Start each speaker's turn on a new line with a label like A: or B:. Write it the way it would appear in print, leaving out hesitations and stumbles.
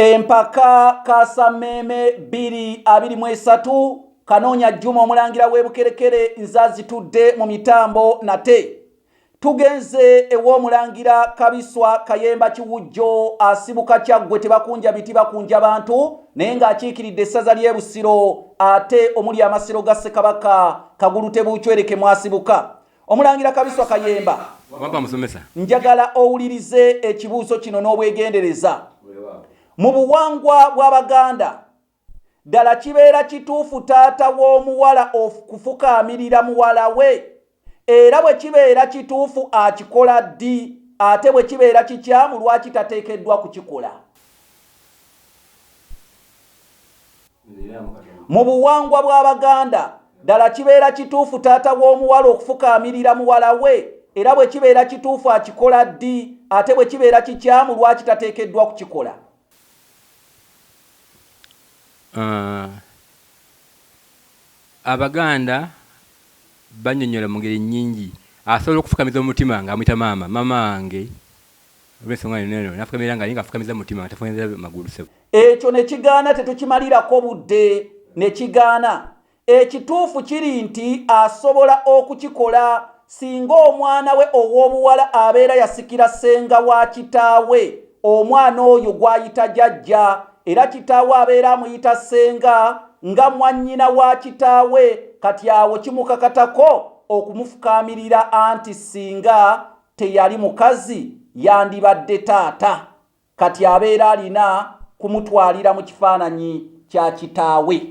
A: Empaka Kasameme 223 Kanoonya Juma omulangira w'Ebukerekere nzazitudde mu mitambo nate. Tugenze ew'omulangira Kabiswa Kayemba Kiwujjo asibuka Kyaggwe tebakunja biti bakunja bantu naye ng'akiikiridde essaza ly'e Busiro ate omuli amasiro ga Ssekabaka Kagulute Buucwereke mwasibuka. Omulangira Kabiswa Kayemba,
B: wamba musomesa,
A: njagala owulirize ekibuuzo kino n'obwegendereza. Mu buwangwa bw'Abaganda ddala kibeera kituufu taata w'omuwala okufukaamirira muwala we, era bwe kibeera kituufu akikola ddi, ate bwe kibeera kikyamu lwaki tateekeddwa kukikola? Mu buwangwa bw'Abaganda ddala kibeera kituufu taata w'omuwala okufukaamirira muwala we, era bwe kibeera kituufu akikola ddi, ate bwe kibeera kikyamu lwaki tateekeddwa kukikola?
B: Abaganda banyonyola mu ngeri nnyingi. Asobola okufukamiza omutima ng'amuyita maama, mama wange. Olw'ensonga neno nafukamira nga afukamiza mutima atafunza magulu sebo.
A: Ekyo ne kigaana tetukimalirako budde ne kigaana. Ekituufu kiri nti asobola okukikola singa omwana we ow'obuwala abeera yasikira ssenga wa kitaawe, omwana oyo gw'ayita jjajja, era kitaawe abeera amuyita ssenga nga mwannyina wa kitaawe, kati awo kimukakatako okumufukaamirira anti singa teyali mukazi yandibadde taata, kati abeera alina kumutwalira mu kifaananyi kya kitaawe.